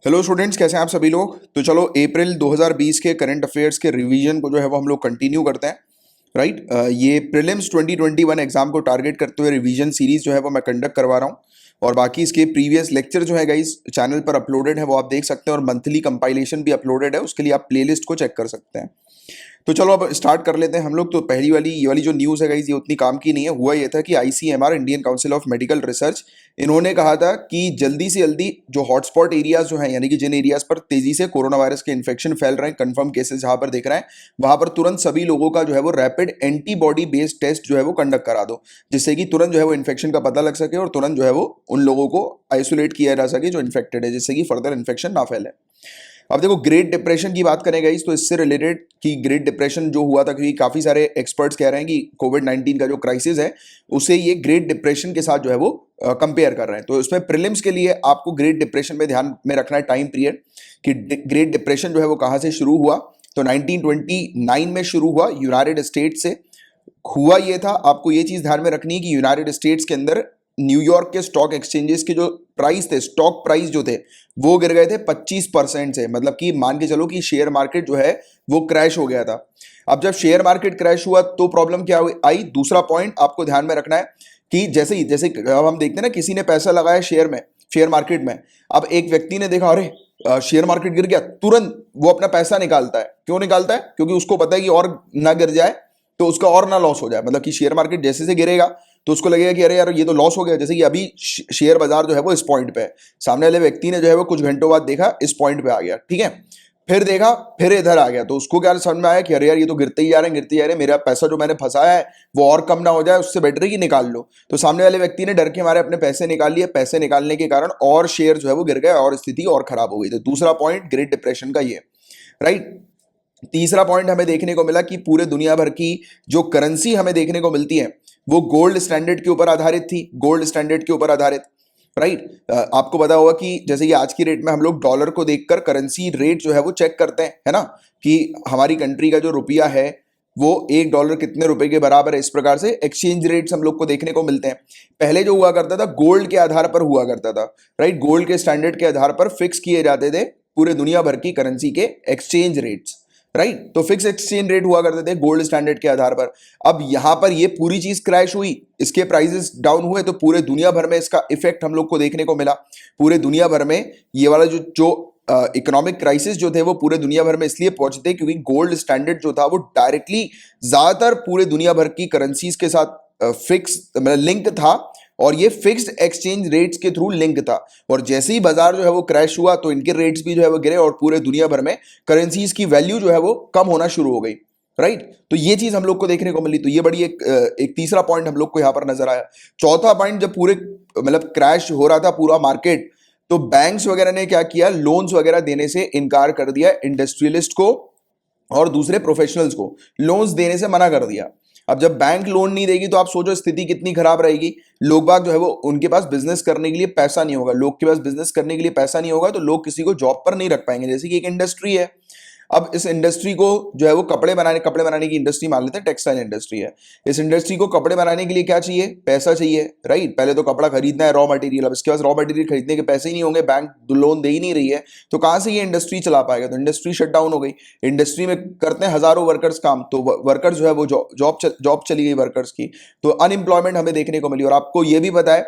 Hello students, कैसे हैं आप सभी लोग। तो चलो अप्रैल 2020 के करंट अफेयर्स के रिवीजन को जो है वो हम लोग कंटिन्यू करते हैं। राइट, ये प्रीलिम्स 2021 एग्जाम को टारगेट करते हुए रिवीजन सीरीज जो है वो मैं कंडक्ट करवा रहा हूँ। और बाकी इसके प्रीवियस लेक्चर जो है गाइस चैनल पर अपलोडेड है, वो आप देख सकते हैं। और मंथली कंपाइलेशन भी अपलोडेड है, उसके लिए आप प्लेलिस्ट को चेक कर सकते हैं। तो चलो अब स्टार्ट कर लेते हैं हम लोग। तो पहली वाली ये वाली जो न्यूज़ है गाइस, ये उतनी काम की नहीं है। हुआ ये था कि ICMR, Indian council of medical research, इन्होंने कहा था कि जल्दी से जल्दी जो हॉटस्पॉट एरियाज जो हैं, यानी कि जिन एरियाज पर तेजी से कोरोना वायरस के इन्फेक्शन फैल रहे हैं, कंफर्म केसेस जहां पर दिख रहे हैं, वहां पर तुरंत सभी लोगों का जो है वो रैपिड एंटीबॉडी बेस्ड टेस्ट जो है वो कंडक्ट करा दो, जिससे कि तुरंत जो है वो इन्फेक्शन का पता लग सके और तुरंत जो है वो उन लोगों को आइसोलेट किया जा सके जो इन्फेक्टेड है, जिससे कि फर्दर इन्फेक्शन ना फैले। अब देखो, ग्रेट डिप्रेशन की बात करें गाइस, तो इससे रिलेटेड कि ग्रेट डिप्रेशन जो हुआ था, क्योंकि काफी सारे एक्सपर्ट्स कह रहे हैं कि कोविड-19 का जो क्राइसिस है उसे ये ग्रेट डिप्रेशन के साथ जो है वो कंपेयर कर रहे हैं। तो इसमें प्रीलिम्स के लिए आपको ग्रेट डिप्रेशन में ध्यान में रखना है टाइम पीरियड, कि ग्रेट डिप्रेशन जो है वो कहाँ से शुरू हुआ। तो 1929 में शुरू हुआ यूनाइटेड स्टेट्स से। हुआ ये था, आपको ये चीज ध्यान में रखनी है कि यूनाइटेड स्टेट्स के अंदर न्यूयॉर्क के स्टॉक एक्सचेंजेस के जो प्राइस थे, स्टॉक प्राइस जो थे, वो गिर गए थे 25% से। मतलब कि मान के चलो कि शेयर मार्केट जो है वो क्रैश हो गया था। अब जब शेयर मार्केट क्रैश हुआ तो प्रॉब्लम क्या आई। दूसरा पॉइंट आपको ध्यान में रखना है कि जैसे अब हम देखते हैं ना, किसी ने पैसा लगाया शेयर में, शेयर मार्केट में। अब एक व्यक्ति ने देखा, अरे शेयर मार्केट गिर गया, तुरंत वो अपना पैसा निकालता है। क्यों निकालता है? क्योंकि उसको पता है कि और ना गिर जाए तो उसका और ना लॉस हो जाए। मतलब कि शेयर मार्केट जैसे से गिरेगा तो उसको लगेगा कि अरे यार ये तो लॉस हो गया। जैसे कि अभी शेयर बाजार जो है वो इस पॉइंट पे है, सामने वाले व्यक्ति ने जो है वो कुछ घंटों बाद देखा इस पॉइंट पे आ गया, ठीक है। फिर देखा, फिर इधर आ गया, तो उसको क्या समझ में आया कि अरे यार ये तो गिरते ही जा रहे हैं, गिरते ही जा रहे हैं, मेरा पैसा जो मैंने फंसाया है वो और कम ना हो जाए, उससे बेटर है कि निकाल लो। तो सामने वाले व्यक्ति ने डर के मारे अपने पैसे निकाल लिए। पैसे निकालने के कारण और शेयर जो है वो गिर गए और स्थिति और खराब हो गई। तो दूसरा पॉइंट ग्रेट डिप्रेशन का ये, राइट। तीसरा पॉइंट हमें देखने को मिला कि पूरे दुनिया भर की जो करेंसी हमें देखने को मिलती है वो गोल्ड स्टैंडर्ड के ऊपर आधारित थी, गोल्ड स्टैंडर्ड के ऊपर आधारित, राइट। आपको पता होगा कि जैसे कि आज की रेट में हम लोग डॉलर को देखकर करेंसी रेट जो है वो चेक करते हैं, है ना, कि हमारी कंट्री का जो रुपया है वो $1 कितने रुपए के बराबर है। इस प्रकार से एक्सचेंज रेट्स हम लोग को देखने को मिलते हैं। पहले जो हुआ करता था गोल्ड के आधार पर हुआ करता था, राइट। गोल्ड के स्टैंडर्ड के आधार पर फिक्स किए जाते थे पूरे दुनिया भर की करेंसी के एक्सचेंज रेट्स, राइट। तो फिक्स एक्सचेंज रेट हुआ करते थे गोल्ड स्टैंडर्ड के आधार पर। अब यहां पर ये पूरी चीज क्रैश हुई, इसके प्राइसेस डाउन हुए, तो पूरे दुनिया भर में इसका इफेक्ट हम लोग को देखने को मिला। पूरे दुनिया भर में ये वाला जो इकोनॉमिक क्राइसिस जो थे वो पूरे दुनिया भर में इसलिए पहुंचे थे क्योंकि गोल्ड स्टैंडर्ड जो था वो डायरेक्टली ज्यादातर पूरे दुनिया भर की करेंसीज के साथ फिक्स मतलब लिंक था, और ये फिक्स्ड एक्सचेंज रेट्स के थ्रू लिंक था। और जैसे ही बाजार जो है वो क्रैश हुआ तो इनके रेट्स भी जो है वो गिरे और पूरे दुनिया भर में करेंसीज की वैल्यू जो है वो कम होना शुरू हो गई, राइट। तो ये चीज हम लोग को देखने को मिली। तो ये बड़ी एक तीसरा पॉइंट हम लोग को यहां पर नजर आया। चौथा पॉइंट, जब पूरे मतलब क्रैश हो रहा था पूरा मार्केट, तो बैंक्स वगैरह ने क्या किया, लोन्स वगैरह देने से इनकार कर दिया इंडस्ट्रियलिस्ट को और दूसरे प्रोफेशनल्स को लोन्स देने से मना कर दिया। अब जब बैंक लोन नहीं देगी तो आप सोचो स्थिति कितनी खराब रहेगी। लोग बाग जो है वो, उनके पास बिजनेस करने के लिए पैसा नहीं होगा। लोग के पास बिजनेस करने के लिए पैसा नहीं होगा तो लोग किसी को जॉब पर नहीं रख पाएंगे। जैसे कि एक इंडस्ट्री है, अब इस इंडस्ट्री को जो है वो कपड़े बनाने की इंडस्ट्री मान लेते हैं, टेक्सटाइल इंडस्ट्री है। इस इंडस्ट्री को कपड़े बनाने के लिए क्या चाहिए? पैसा चाहिए, राइट। पहले तो कपड़ा खरीदना है, रॉ मटेरियल। अब इसके पास रॉ मटेरियल खरीदने के पैसे ही नहीं होंगे, बैंक लोन दे ही नहीं रही है, तो कहां से ये इंडस्ट्री चला पाएगा? तो इंडस्ट्री शट डाउन हो गई। इंडस्ट्री में करते हैं हजारों वर्कर्स काम, तो वर्कर्स जो है वो जॉब चली गई वर्कर्स की, तो अनएम्प्लॉयमेंट हमें देखने को मिली। और आपको ये भी पता है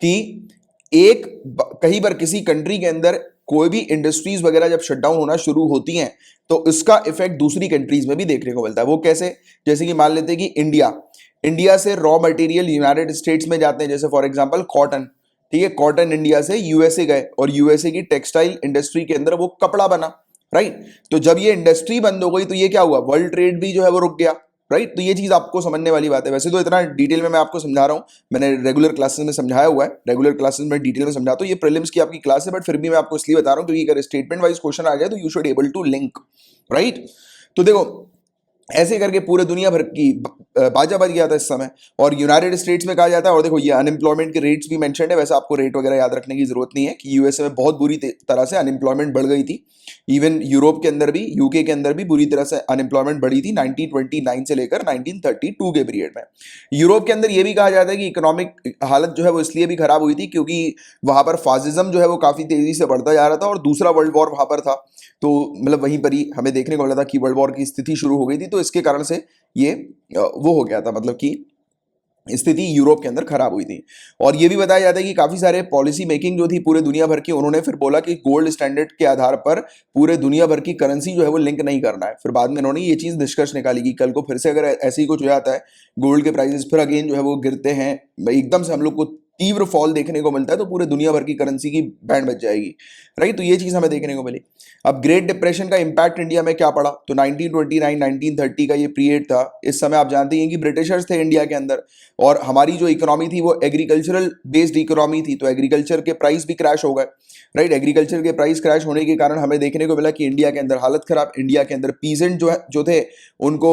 कि कहीं पर किसी कंट्री के अंदर कोई भी इंडस्ट्रीज वगैरह जब शटडाउन होना शुरू होती हैं तो इसका इफेक्ट दूसरी कंट्रीज में भी देखने को मिलता है। वो कैसे? जैसे कि मान लेते हैं कि इंडिया से रॉ मटेरियल यूनाइटेड स्टेट्स में जाते हैं, जैसे फॉर एग्जांपल कॉटन, ठीक है। कॉटन इंडिया से यूएसए गए और यूएसए की टेक्सटाइल इंडस्ट्री के अंदर वो कपड़ा बना, राइट। तो जब ये इंडस्ट्री बंद हो गई तो ये क्या हुआ? वर्ल्ड ट्रेड भी जो है वो रुक गया, राइट। तो ये चीज आपको समझने वाली बात है। वैसे तो इतना डिटेल में मैं आपको समझा रहा हूं, मैंने रेगुलर क्लासेस में समझाया हुआ है, रेगुलर क्लासेस में डिटेल में समझाता हूं। ये प्रीलिम्स की आपकी क्लास है, बट फिर भी मैं आपको इसलिए बता रहा हूं क्योंकि अगर स्टेटमेंट वाइज क्वेश्चन आ जाए तो you should able to link, right. तो देखो, ऐसे करके पूरे दुनिया भर की बाजा बज गया था इस समय। और यूनाइटेड स्टेट्स में कहा जाता है, और देखो ये अनएम्प्लॉयमेंट के रेट्स भी मेंशन है, वैसे आपको रेट वगैरह याद रखने की जरूरत नहीं है, कि यूएसए में बहुत बुरी तरह से अनएम्प्लॉयमेंट बढ़ गई थी। इवन यूरोप के अंदर भी, यूके के अंदर भी बुरी तरह से अनएम्प्लॉयमेंट बढ़ी थी 1929 से लेकर 1932 के पीरियड में। यूरोप के अंदर ये भी कहा जाता है कि इकोनॉमिक हालत जो है वो इसलिए भी खराब हुई थी क्योंकि वहां पर फासिज्म जो है वो काफी तेजी से बढ़ता जा रहा था, और दूसरा वर्ल्ड वॉर वहां पर था। तो मतलब वहीं पर ही हमें देखने को मिला था कि वर्ल्ड वॉर की स्थिति शुरू हो गई थी, तो इसके कारण से ये वो हो गया था, मतलब कि स्थिति यूरोप के अंदर खराब हुई थी। और ये भी बताया जाता है कि काफी सारे पॉलिसी मेकिंग जो थी पूरे दुनिया भर की, उन्होंने फिर बोला कि गोल्ड स्टैंडर्ड के आधार पर पूरे दुनिया भर की करेंसी जो है वो लिंक नहीं करना है। फिर बाद में इन्होंने ये चीज निष्कर्ष निकाली कि कल को फिर से अगर ऐसे ही कुछ हो जाता है, गोल्ड के प्राइसेस फिर अगेन जो है वो गिरते हैं, एकदम से हम लोग को तीव्र फॉल देखने को मिलता है, तो पूरे दुनिया भर की करेंसी की बैंड बच जाएगी, राइट। तो ये चीज हमें देखने को मिली। अब ग्रेट डिप्रेशन का इंपैक्ट इंडिया में क्या पड़ा, तो 1929 1930 का ये पीरियड था। इस समय आप जानते हैं कि ब्रिटिशर्स थे इंडिया के अंदर, और हमारी जो इकोनॉमी थी वो एग्रीकल्चरल बेस्ड इकोनॉमी थी, तो एग्रीकल्चर के प्राइस भी क्रैश हो गए, राइट। एग्रीकल्चर के प्राइस क्रैश होने के कारण हमें देखने को मिला कि इंडिया के अंदर हालत खराब। इंडिया के अंदर पीजेंट जो थे उनको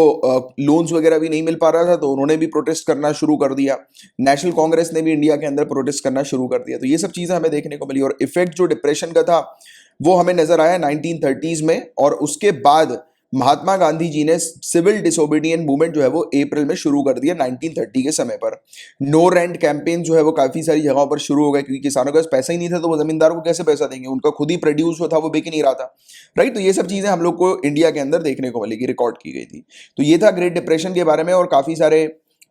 लोन्स वगैरह भी नहीं मिल पा रहा था, तो उन्होंने भी प्रोटेस्ट करना शुरू कर दिया। नेशनल कांग्रेस ने भी इंडिया के अंदर प्रोटेस्ट करना शुरू कर दिया। तो ये सब चीजें हमें देखने को मिली, और इफेक्ट जो डिप्रेशन का था वो हमें नजर आया 1930s में। और उसके बाद महात्मा गांधी जी ने सिविल डिसोबीडियंट मूवमेंट जो है वो अप्रैल में शुरू कर दिया 1930 के समय पर। नो रेंट कैंपेन जो है वो काफी सारी जगहों पर शुरू हो गए, क्योंकि किसानों के पास पैसा ही नहीं था, तो वो जमींदारों को कैसे पैसा देंगे, उनका खुद ही प्रोड्यूस था वो बिक ही नहीं रहा था, राइट। तो ये सब चीजें हम लोग को इंडिया के अंदर देखने को मिलेगी, रिकॉर्ड की गई थी। तो ये था ग्रेट डिप्रेशन के बारे में, और काफी सारे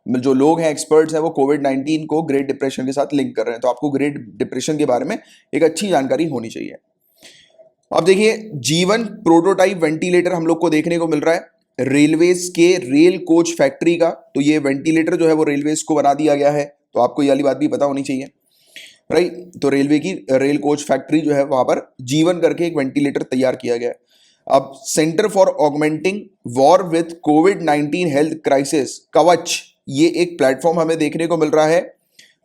जो लोग हैं, एक्सपर्ट्स हैं, वो कोविड-19 को ग्रेट डिप्रेशन के साथ लिंक कर रहे हैं। तो आपको ग्रेट डिप्रेशन के बारे में एक अच्छी जानकारी होनी चाहिए। अब देखिए, जीवन प्रोटोटाइप वेंटिलेटर हम लोग को देखने को मिल रहा है रेलवेज के रेल कोच फैक्ट्री का। तो ये वेंटिलेटर जो है वो रेलवेज को बना दिया गया है, तो आपको ये वाली बात भी पता होनी चाहिए, राइट। तो रेलवे की रेल कोच फैक्ट्री जो है वहां पर जीवन करके एक वेंटिलेटर तैयार किया गया है। अब centre for augmenting war with covid health crisis, कवच, ये एक प्लेटफॉर्म हमें देखने को मिल रहा है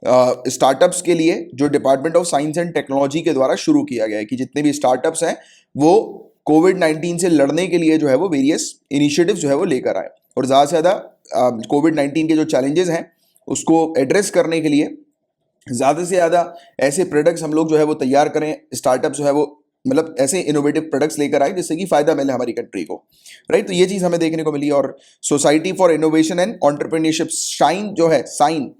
स्टार्टअप्स के लिए, जो department of science and technology के द्वारा शुरू किया गया है, कि जितने भी स्टार्टअप्स हैं वो कोविड-19 से लड़ने के लिए जो है वो वेरियस इनिशिएटिव्स जो है वो लेकर आए, और ज़्यादा से ज़्यादा कोविड-19 के जो चैलेंजेस हैं उसको एड्रेस करने के लिए ज़्यादा से ज़्यादा ऐसे प्रोडक्ट्स हम लोग जो है वो तैयार करें, स्टार्टअप जो है वो मतलब ऐसे इनोवेटिव प्रोडक्ट्स लेकर आए जिससे कि फायदा मिले हमारी कंट्री को, राइट। तो ये चीज़ हमें देखने को मिली। और society for innovation and entrepreneurship, shine जो है, साइन,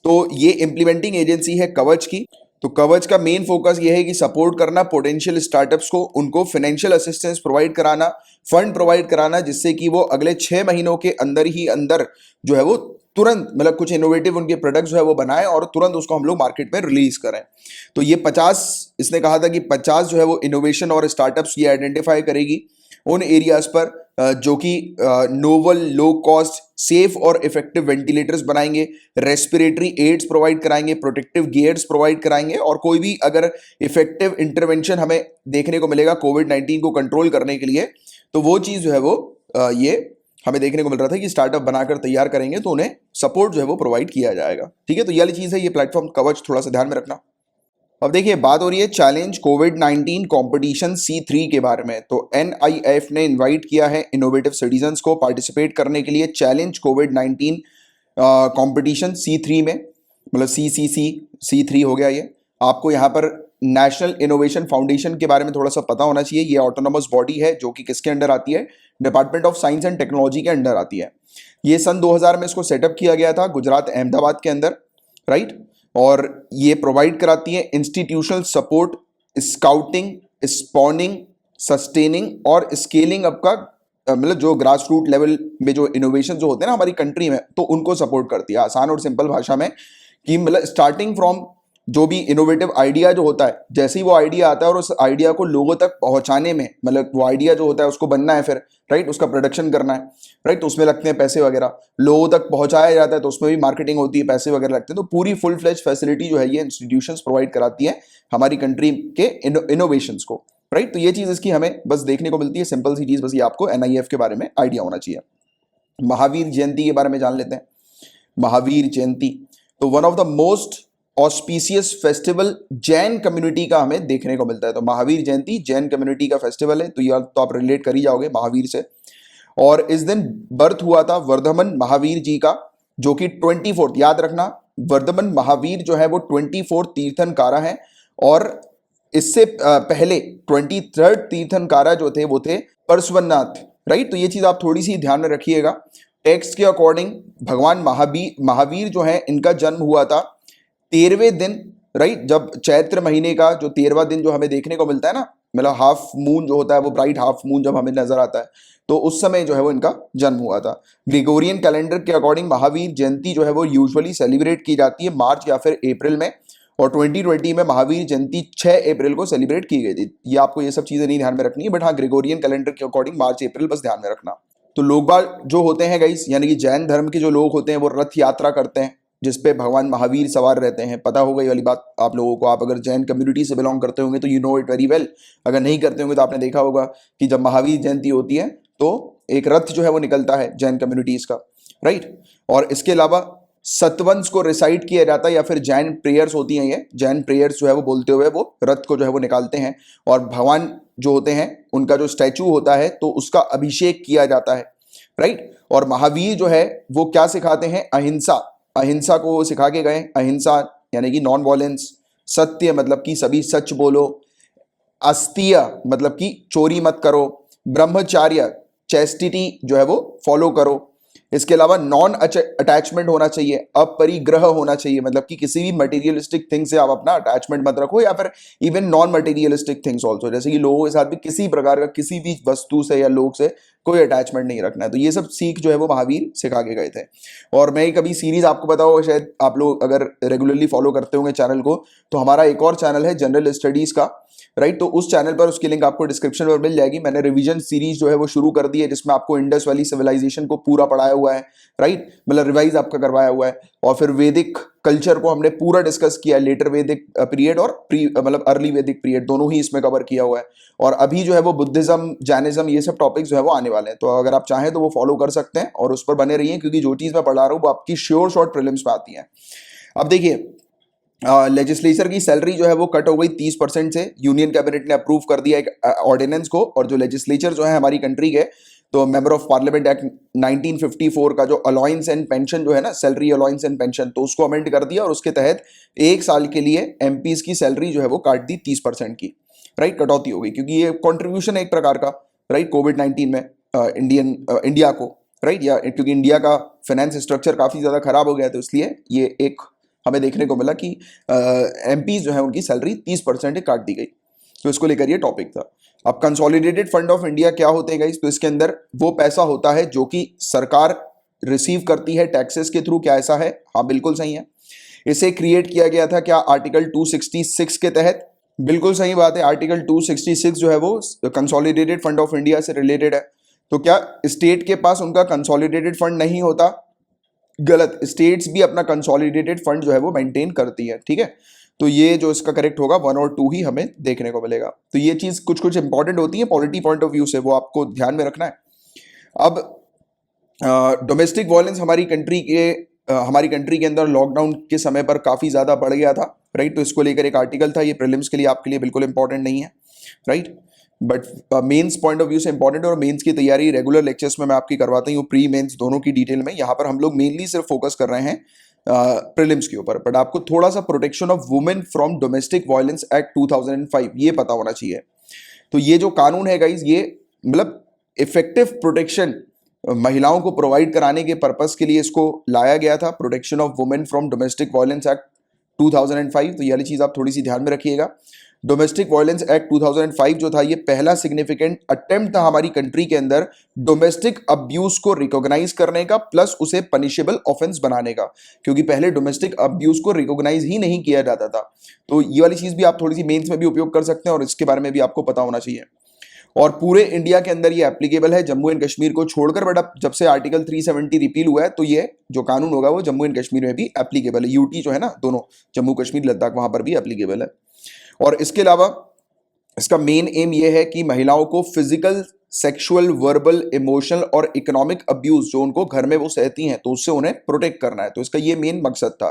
तो ये इम्प्लीमेंटिंग एजेंसी है कवच की। तो कवच का मेन फोकस ये है कि सपोर्ट करना पोटेंशियल स्टार्टअप्स को, उनको फाइनेंशियल असिस्टेंस प्रोवाइड कराना, फंड प्रोवाइड कराना, जिससे कि वो अगले 6 महीनों के अंदर ही अंदर जो है वो तुरंत मतलब कुछ इनोवेटिव उनके प्रोडक्ट जो है वो बनाएं और तुरंत उसको हम लोग मार्केट में रिलीज करें। तो ये 50, इसने कहा था कि 50 जो है वो इनोवेशन और स्टार्टअप्स ये आइडेंटिफाई करेगी उन एरियाज पर जो कि नोवल, लो कॉस्ट, सेफ और इफेक्टिव वेंटिलेटर्स बनाएंगे, रेस्पिरेटरी एड्स प्रोवाइड कराएंगे, प्रोटेक्टिव गियर्स प्रोवाइड कराएंगे, और कोई भी अगर इफेक्टिव इंटरवेंशन हमें देखने को मिलेगा कोविड-19 को कंट्रोल करने के लिए, तो वो चीज़ जो है वो ये हमें देखने को मिल रहा था कि स्टार्टअप बनाकर तैयार करेंगे तो उन्हें सपोर्ट जो है वो प्रोवाइड किया जाएगा, ठीक है। तो ये वाली चीज़ है, ये प्लेटफॉर्म कवच, थोड़ा सा ध्यान में रखना। अब देखिए, बात हो रही है चैलेंज कोविड-19 कंपटीशन C3 के बारे में। तो NIF ने इनवाइट किया है इनोवेटिव सिटीजन्स को पार्टिसिपेट करने के लिए चैलेंज कोविड-19 कंपटीशन C3 में, मतलब CCC C3 हो गया ये। आपको यहाँ पर नेशनल इनोवेशन फाउंडेशन के बारे में थोड़ा सा पता होना चाहिए। ये ऑटोनोमस बॉडी है जो कि किसके अंडर आती है, department of science and technology के अंडर आती है। ये सन 2000 में इसको सेटअप किया गया था गुजरात अहमदाबाद के अंदर, राइट। और ये प्रोवाइड कराती है institutional support, scouting, spawning, sustaining और स्केलिंग अप का मतलब जो ग्रास रूट लेवल में जो इनोवेशन जो होते हैं ना हमारी कंट्री में, तो उनको सपोर्ट करती है। आसान और सिंपल भाषा में कि मतलब स्टार्टिंग फ्रॉम जो भी इनोवेटिव आइडिया जो होता है, जैसे ही वो आइडिया आता है और उस आइडिया को लोगों तक पहुंचाने में, मतलब वो आइडिया जो होता है उसको बनना है फिर, राइट, उसका प्रोडक्शन करना है, राइट, तो उसमें लगते हैं पैसे वगैरह, लोगों तक पहुंचाया जाता है तो उसमें भी मार्केटिंग होती है, पैसे वगैरह लगते हैं। तो पूरी फुल फ्लेज फैसिलिटी जो है ये इंस्टीट्यूशंस प्रोवाइड कराती है हमारी कंट्री के इनोवेशंस को, राइट। तो ये चीज़ इसकी हमें बस देखने को मिलती है, सिंपल सी चीज़, बस ये आपको NIF के बारे में आइडिया होना चाहिए। महावीर जयंती के बारे में जान लेते हैं। महावीर जयंती तो one of the most auspicious festival Jain community का हमें देखने को मिलता है। तो महावीर जयंती जैन कम्युनिटी का फेस्टिवल है, तो ये तो आप रिलेट कर ही जाओगे महावीर से। और इस दिन बर्थ हुआ था वर्धमान महावीर जी का, जो कि 24th, याद रखना वर्धमान महावीर जो है वो 24th तीर्थंकारा है। और इससे पहले 23rd तीर्थंकारा जो थे वो थे परशुरामनाथ, राइट। तो ये चीज आप थोड़ी सी ध्यान में रखिएगा। टेक्स्ट के अकॉर्डिंग भगवान महावीर जो है इनका जन्म हुआ था 13वें दिन, राइट, जब चैत्र महीने का जो 13वां दिन जो हमें देखने को मिलता है ना, मतलब हाफ मून जो होता है वो ब्राइट हाफ मून जब हमें नजर आता है, तो उस समय जो है वो इनका जन्म हुआ था। ग्रेगोरियन कैलेंडर के अकॉर्डिंग महावीर जयंती जो है वो यूजुअली सेलिब्रेट की जाती है मार्च या फिर अप्रैल में, और 2020 में महावीर जयंती 6 अप्रैल को सेलिब्रेट की गई थी। ये आपको ये सब चीजें नहीं ध्यान में रखनी है, बट हाँ ग्रेगोरियन कैलेंडर के अकॉर्डिंग मार्च अप्रैल बस ध्यान में रखना। तो लोग बाग जो होते हैं गाइस, यानी कि जैन धर्म के जो लोग होते हैं वो रथ यात्रा करते हैं जिसपे भगवान महावीर सवार रहते हैं। पता होगा ये वाली बात आप लोगों को, आप अगर जैन कम्युनिटी से बिलोंग करते होंगे तो you know it very well. अगर नहीं करते होंगे तो आपने देखा होगा कि जब महावीर जयंती होती है तो एक रथ जो है वो निकलता है जैन कम्युनिटीज का, राइट। और इसके अलावा सतवंश को रिसाइट किया जाता है, या फिर जैन प्रेयर्स होती हैं, ये जैन प्रेयर्स जो है वो बोलते हुए वो रथ को जो है वो निकालते हैं। और भगवान जो होते हैं उनका जो स्टैचू होता है तो उसका अभिषेक किया जाता है, राइट। और महावीर जो है वो क्या सिखाते हैं, अहिंसा को वो सिखा के गए। अहिंसा यानी कि नॉन वॉयलेंस, सत्य मतलब कि सभी सच बोलो, अस्तीय मतलब कि चोरी मत करो, ब्रह्मचार्य चैस्टिटी जो है वो फॉलो करो। इसके अलावा नॉन अटैचमेंट होना चाहिए, अपरिग्रह होना चाहिए, मतलब कि किसी भी मटेरियलिस्टिक थिंग से आप अपना अटैचमेंट मत रखो, या फिर even non materialistic things also, जैसे कि लोगों के साथ भी किसी प्रकार का किसी भी वस्तु से या लोग से कोई अटैचमेंट नहीं रखना है। तो ये सब सीख जो है वो महावीर सिखा के गए थे। और मैं कभी सीरीज आपको पता होगा, शायद आप लोग अगर रेगुलरली फॉलो करते होंगे चैनल को, तो हमारा एक और चैनल है जनरल स्टडीज का, राइट। तो उस चैनल पर उसकी लिंक आपको डिस्क्रिप्शन में मिल जाएगी। मैंने रिवीजन सीरीज जो है वो शुरू कर दी है जिसमें आपको इंडस वैली सिविलाइजेशन को पूरा पढ़ाया हुआ है, राइट, मतलब रिवाइज आपका करवाया हुआ है। और फिर वैदिक कल्चर को हमने पूरा डिस्कस किया, लेटर वैदिक पीरियड और मतलब अर्ली वैदिक पीरियड दोनों ही इसमें कवर किया हुआ है। और अभी जो है वो बुद्धिज्म, जैनिज्म, ये सब टॉपिक्स जो है वो आने वाले हैं, तो अगर आप चाहें तो वो फॉलो कर सकते हैं और उस पर बने रहिए, क्योंकि जो चीज मैं पढ़ा रहा हूँ वो आपकी श्योर शॉर्ट प्रीलिम्स में आती है। अब देखिए लेजिस्लेचर की सैलरी जो है वो कट हो गई 30% से। यूनियन कैबिनेट ने अप्रूव कर दिया एक ऑर्डिनेंस को, और जो लेजिस्लेचर जो है हमारी कंट्री के, तो मेंबर ऑफ पार्लियामेंट एक्ट 1954 का जो अलाउंस एंड पेंशन जो है ना, सैलरी अलाउंस एंड पेंशन, तो उसको अमेंड कर दिया, और उसके तहत 1 साल के लिए एमपीज की सैलरी जो है वो काट दी 30% की, राइट, कटौती हो गई, क्योंकि ये कॉन्ट्रीब्यूशन है एक प्रकार का, राइट, कोविड-19 में इंडिया को, राइट, या क्योंकि इंडिया का फाइनेंस स्ट्रक्चर काफी ज्यादा खराब हो गया, तो इसलिए ये एक हमें देखने को मिला कि एमपी जो है उनकी सैलरी 30% काट दी गई। तो इसको लेकर ये टॉपिक था। अब कंसोलिडेटेड फंड ऑफ इंडिया क्या होते हैं गाइस, तो इसके अंदर वो पैसा होता है जो कि सरकार रिसीव करती है टैक्सेस के थ्रू। क्या ऐसा है? हाँ बिल्कुल सही है। इसे क्रिएट किया गया था क्या? आर्टिकल 266 के तहत। बिल्कुल सही बात है, आर्टिकल 266 जो है वो कंसोलिडेटेड फंड ऑफ इंडिया से रिलेटेड है। तो क्या स्टेट के पास उनका कंसोलिडेटेड फंड नहीं होता? गलत, स्टेट्स भी अपना कंसोलिडेटेड फंड जो है वो मेंटेन करती है, ठीक है। तो ये जो इसका करेक्ट होगा 1 और 2 ही हमें देखने को मिलेगा। तो ये चीज कुछ कुछ इंपॉर्टेंट होती है पॉलिटी पॉइंट ऑफ व्यू से, वो आपको ध्यान में रखना है। अब डोमेस्टिक वायलेंस हमारी कंट्री के अंदर लॉकडाउन के समय पर काफी ज्यादा बढ़ गया था, राइट। तो इसको लेकर एक आर्टिकल था, ये प्रीलिम्स के लिए आपके लिए बिल्कुल इंपॉर्टेंट नहीं है, right, but mains point of view से इंपॉर्टेंट है। और मेंस की तैयारी रेगुलर लेक्चर्स में मैं आपकी करवाता हूँ, प्री मेंस दोनों की डिटेल में। यहाँ पर हम लोग मेनली सिर्फ फोकस कर रहे हैं प्रीलिम्स के ऊपर, बट आपको थोड़ा सा protection of women from domestic violence act 2005 ये पता होना चाहिए। तो ये जो कानून है गाइज, ये मतलब इफेक्टिव प्रोटेक्शन महिलाओं को प्रोवाइड कराने के पर्पस के लिए इसको लाया गया था, protection of women from domestic violence act 2005। तो ये वाली चीज आप थोड़ी सी ध्यान में रखिएगा। डोमेस्टिक वायलेंस एक्ट 2005 जो था, ये पहला सिग्निफिकेंट अटेम्प्ट था हमारी कंट्री के अंदर डोमेस्टिक अब्यूज को रिकॉग्नाइज करने का, प्लस उसे पनिशेबल ऑफेंस बनाने का, क्योंकि पहले डोमेस्टिक अब्यूज को रिकॉग्नाइज ही नहीं किया जाता था। तो ये वाली चीज भी आप थोड़ी सी मेंस में भी उपयोग कर सकते हैं, और इसके बारे में भी आपको पता होना चाहिए। और पूरे इंडिया के अंदर ये एप्लीकेबल है, जम्मू एंड कश्मीर को छोड़कर। बट अब जब से आर्टिकल 370 रिपील हुआ है, तो ये जो कानून होगा वो जम्मू एंड कश्मीर में भी एप्लीकेबल है। यूटी जो है ना, दोनों जम्मू कश्मीर लद्दाख, वहां पर भी एप्लीकेबल है। और इसके अलावा इसका मेन एम ये है कि महिलाओं को फिजिकल, सेक्सुअल, वर्बल, इमोशनल और इकोनॉमिक अब्यूज जो उनको घर में वो सहती हैं, तो उससे उन्हें प्रोटेक्ट करना है। तो इसका ये मेन मकसद था।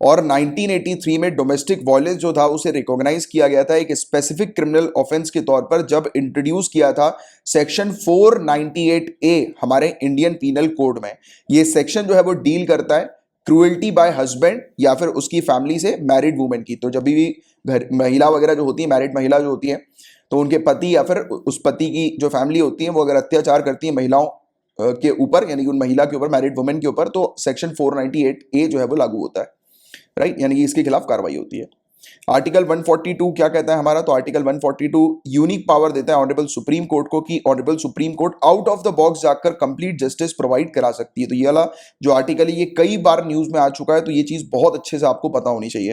और 1983 में डोमेस्टिक वायलेंस जो था उसे रिकॉग्नाइज किया गया था एक स्पेसिफिक क्रिमिनल ऑफेंस के तौर पर जब इंट्रोड्यूस किया था सेक्शन 498 ए हमारे इंडियन पीनल कोड में। ये सेक्शन जो है वो डील करता है क्रूएल्टी बाय हस्बैंड या फिर उसकी फैमिली से मैरिड वुमेन की। तो जब भी घर महिला वगैरह जो होती है, मैरिड महिला जो होती है, तो उनके पति या फिर उस पति की जो फैमिली होती है वो अगर अत्याचार करती है महिलाओं के ऊपर, यानी कि उन महिला के ऊपर, मैरिड वुमेन के ऊपर, तो सेक्शन 498 ए जो है वो लागू होता है, राइट, यानी कि इसके खिलाफ कार्रवाई होती है। आर्टिकल 142 क्या कहता है हमारा? तो आर्टिकल 142 यूनिक पावर देता है ऑनरेबल सुप्रीम कोर्ट को कि honourable supreme court out of the box जाकर कंप्लीट जस्टिस प्रोवाइड करा सकती है। तो ये वाला जो आर्टिकल है ये कई बार न्यूज में आ चुका है, तो ये चीज बहुत अच्छे से आपको पता होनी चाहिए,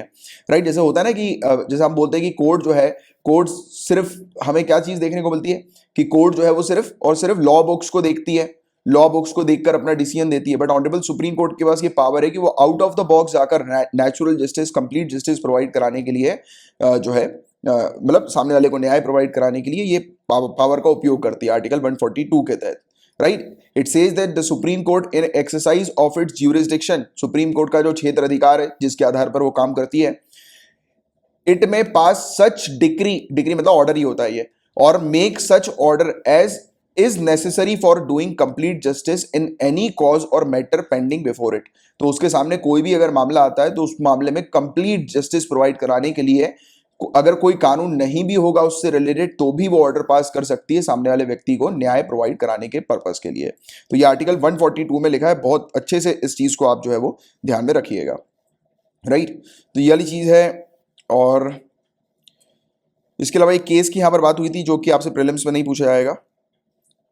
राइट। जैसे होता है ना कि जैसे हम बोलते हैं कि कोर्ट जो है, कोर्ट सिर्फ हमें क्या चीज देखने को मिलती है कि कोर्ट जो है वो सिर्फ और सिर्फ लॉ बुक्स को देखती है, लॉ बुक्स को देखकर अपना डिसीजन देती है। बट ऑनरेबल सुप्रीम कोर्ट के पास ये पावर है कि वो आउट ऑफ द बॉक्स जाकर natural justice, complete justice provide कराने के लिए जो है मतलब सामने वाले को न्याय प्रोवाइड कराने के लिए ये पावर का उपयोग करती है आर्टिकल 142 के तहत, right. It says that the supreme court in exercise of its jurisdiction, supreme court का जो क्षेत्र अधिकार है जिसके आधार पर वो काम करती है, it may pass such decree, decree मतलब ऑर्डर ही होता है ये, और make such order as is necessary for doing complete justice in any cause or matter pending before it. तो उसके सामने कोई भी अगर मामला आता है तो उस मामले में कंप्लीट जस्टिस प्रोवाइड कराने के लिए अगर कोई कानून नहीं भी होगा उससे रिलेटेड तो भी वो ऑर्डर पास कर सकती है सामने वाले व्यक्ति को न्याय प्रोवाइड कराने के पर्पस के लिए। तो ये आर्टिकल 142 में लिखा है, बहुत अच्छे से इस चीज को आप जो है वो ध्यान में रखिएगा, राइट। तो ये वाली चीज है। और इसके अलावा एक केस की यहां पर बात हुई थी जो कि आपसे प्रीलिम्स में नहीं पूछा जाएगा,